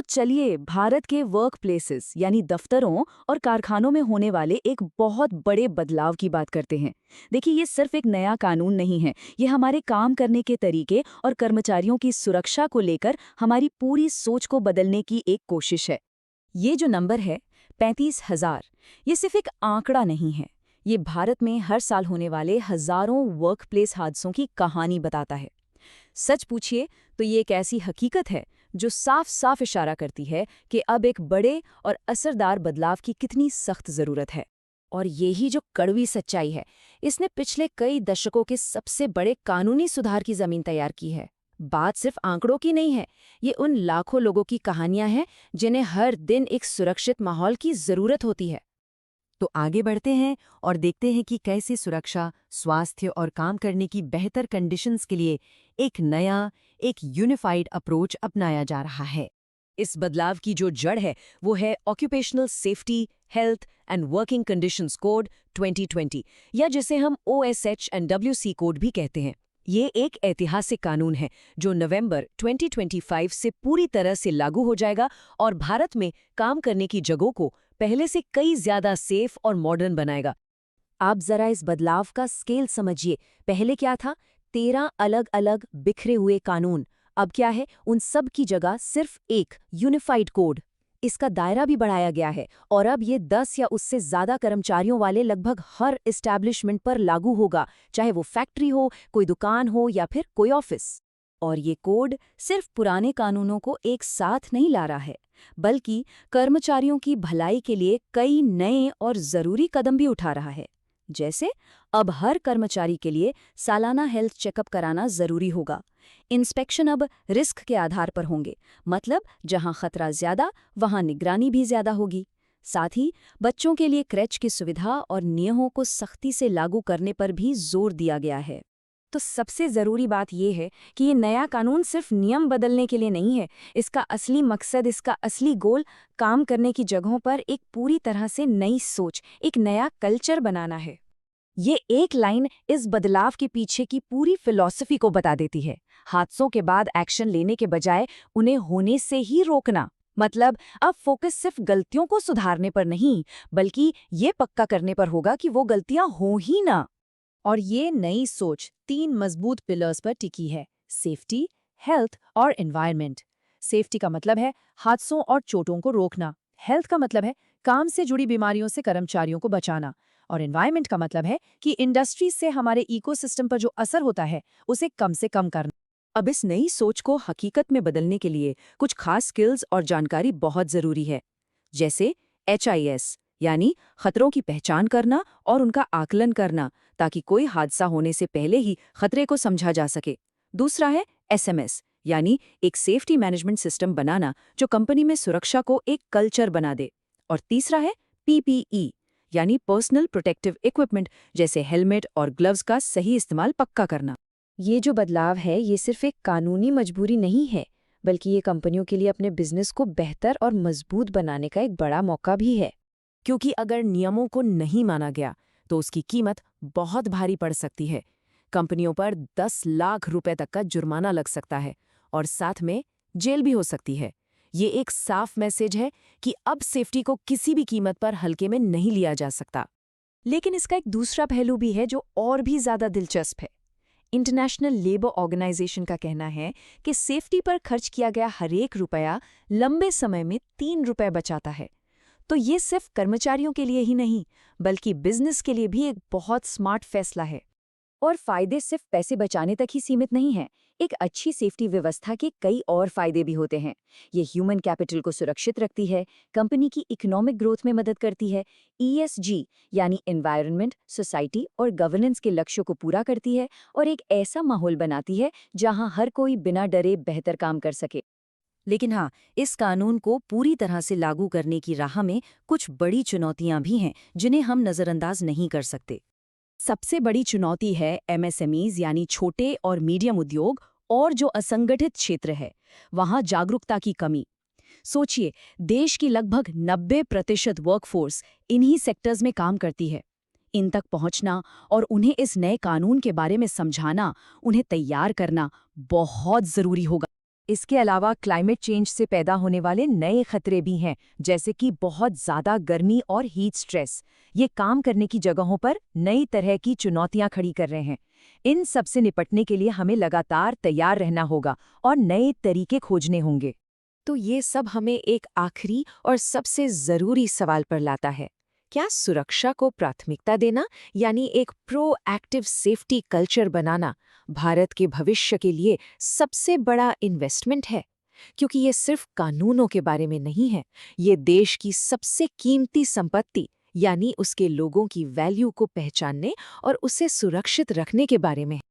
चलिए भारत के work places यानी दफ्तरों और कारखानों में होने वाले एक बहुत बड़े बदलाव की बात करते हैं। देखिए, ये सिर्फ एक नया कानून नहीं है, ये हमारे काम करने के तरीके और कर्मचारियों की सुरक्षा को लेकर हमारी पूरी सोच को बदलने की एक कोशिश है। ये जो नंबर है 35,000, ये सिर्फ एक आंकड़ा नहीं है। ये भारत में हर साल होने वाले हजारों वर्क प्लेस हादसों की कहानी बताता है। सच पूछिए तो ये एक ऐसी हकीकत है जो साफ साफ इशारा करती है कि अब एक बड़े और असरदार बदलाव की कितनी सख्त जरूरत है। और यही जो कड़वी सच्चाई है, इसने पिछले कई दशकों के सबसे बड़े कानूनी सुधार की जमीन तैयार की है। बात सिर्फ आंकड़ों की नहीं है, ये उन लाखों लोगों की कहानियां हैं जिन्हें हर दिन एक सुरक्षित माहौल की जरूरत होती है। तो आगे बढ़ते हैं और देखते हैं कि कैसे सुरक्षा, स्वास्थ्य और काम करने की बेहतर कंडीशंस के लिए एक नया, एक यूनिफाइड अप्रोच अपनाया जा रहा है। इस बदलाव की जो जड़ है वो है occupational safety, health and working conditions code 2020, या जिसे हम OSH&WC कोड भी कहते हैं। ये एक ऐतिहासिक कानून है जो नवंबर 2025 से पूरी तरह से लागू हो जाएगा और भारत में काम करने की जगहों को पहले से कई ज्यादा सेफ और मॉडर्न बनाएगा। आप जरा इस बदलाव का स्केल समझिए। पहले क्या था? 13 अलग अलग बिखरे हुए कानून। अब क्या है? उन सब की जगह सिर्फ एक यूनिफाइड कोड। इसका दायरा भी बढ़ाया गया है और अब ये 10 या उससे ज्यादा कर्मचारियों वाले लगभग हर एस्टैब्लिशमेंट पर लागू होगा, चाहे वो फैक्ट्री हो, कोई दुकान हो या फिर कोई ऑफिस। और ये कोड सिर्फ पुराने कानूनों को एक साथ नहीं ला रहा है, बल्कि कर्मचारियों की भलाई के लिए कई नए और जरूरी कदम भी उठा रहा है। जैसे अब हर कर्मचारी के लिए सालाना हेल्थ चेकअप कराना जरूरी होगा। इंस्पेक्शन अब रिस्क के आधार पर होंगे, मतलब जहां खतरा ज्यादा वहां निगरानी भी ज्यादा होगी। साथ ही बच्चों के लिए क्रैच की सुविधा और नियमों को सख्ती से लागू करने पर भी जोर दिया गया है। तो सबसे ज़रूरी बात यह है कि ये नया कानून सिर्फ नियम बदलने के लिए नहीं है। इसका असली मकसद, इसका असली गोल काम करने की जगहों पर एक पूरी तरह से नई सोच, एक नया कल्चर बनाना है। ये एक लाइन इस बदलाव के पीछे की पूरी फिलॉसफी को बता देती है। हादसों के बाद एक्शन लेने के बजाय उन्हें होने से ही रोकना। मतलब अब फोकस सिर्फ गलतियों को सुधारने पर नहीं, बल्कि ये पक्का करने पर होगा कि वो गलतियां हो ही ना। और ये नई सोच 3 मजबूत पिलर्स पर टिकी है: सेफ्टी, हेल्थ और एनवायरनमेंट। सेफ्टी का मतलब है हादसों और चोटों को रोकना। हेल्थ का मतलब है काम से जुड़ी बीमारियों से कर्मचारियों को बचाना। और एनवायरनमेंट का मतलब है कि इंडस्ट्री से हमारे इकोसिस्टम पर जो असर होता है उसे कम से कम करना। अब इस नई सोच को हकीकत में बदलने के लिए कुछ खास स्किल्स और जानकारी बहुत जरूरी है। जैसे HIS यानी खतरों की पहचान करना और उनका आकलन करना, ताकि कोई हादसा होने से पहले ही खतरे को समझा जा सके। दूसरा है SMS यानी एक सेफ्टी मैनेजमेंट सिस्टम बनाना जो कंपनी में सुरक्षा को एक कल्चर बना दे। और तीसरा है PPE यानी पर्सनल प्रोटेक्टिव इक्विपमेंट, जैसे हेलमेट और ग्लव्स का सही इस्तेमाल पक्का करना। ये जो बदलाव है ये सिर्फ एक कानूनी मजबूरी नहीं है, बल्कि ये कंपनियों के लिए अपने बिजनेस को बेहतर और मजबूत बनाने का एक बड़ा मौका भी है। क्योंकि अगर नियमों को नहीं माना गया तो उसकी कीमत बहुत भारी पड़ सकती है। कंपनियों पर 10 लाख रुपए तक का जुर्माना लग सकता है और साथ में जेल भी हो सकती है। ये एक साफ मैसेज है कि अब सेफ्टी को किसी भी कीमत पर हल्के में नहीं लिया जा सकता। लेकिन इसका एक दूसरा पहलू भी है जो और भी ज्यादा दिलचस्प है। इंटरनेशनल लेबर ऑर्गेनाइजेशन का कहना है कि सेफ्टी पर खर्च किया गया हर एक रुपया लंबे समय में 3 रुपए बचाता है। तो ये सिर्फ कर्मचारियों के लिए ही नहीं, बल्कि बिजनेस के लिए भी एक बहुत स्मार्ट फैसला है। और फायदे सिर्फ पैसे बचाने तक ही सीमित नहीं हैं। एक अच्छी सेफ्टी व्यवस्था के कई और फायदे भी होते हैं। ये ह्यूमन कैपिटल को सुरक्षित रखती है, कंपनी की इकोनॉमिक ग्रोथ में मदद करती है, ESG यानी एनवायरनमेंट, सोसाइटी और गवर्नेंस के लक्ष्यों को पूरा करती है, और एक ऐसा माहौल बनाती है जहां हर कोई बिना डरे बेहतर काम कर सके। लेकिन हाँ, इस कानून को पूरी तरह से लागू करने की राह में कुछ बड़ी चुनौतियां भी हैं जिन्हें हम नज़रअंदाज नहीं कर सकते। सबसे बड़ी चुनौती है MSMEs यानी छोटे और मीडियम उद्योग और जो असंगठित क्षेत्र है, वहां जागरूकता की कमी। सोचिए, देश की लगभग 90% वर्कफोर्स इन्हीं सेक्टर्स में काम करती है। इन तक पहुंचना और उन्हें इस नए कानून के बारे में समझाना, उन्हें तैयार करना बहुत जरूरी होगा। इसके अलावा क्लाइमेट चेंज से पैदा होने वाले नए खतरे भी हैं, जैसे कि बहुत ज़्यादा गर्मी और हीट स्ट्रेस। ये काम करने की जगहों पर नई तरह की चुनौतियां खड़ी कर रहे हैं। इन सब से निपटने के लिए हमें लगातार तैयार रहना होगा और नए तरीके खोजने होंगे। तो ये सब हमें एक आखिरी और सबसे ज़रूरी सवाल पर लाता है। क्या सुरक्षा को प्राथमिकता देना, यानी एक प्रोएक्टिव सेफ्टी कल्चर बनाना, भारत के भविष्य के लिए सबसे बड़ा इन्वेस्टमेंट है? क्योंकि ये सिर्फ कानूनों के बारे में नहीं है, ये देश की सबसे कीमती संपत्ति यानी उसके लोगों की वैल्यू को पहचानने और उसे सुरक्षित रखने के बारे में है।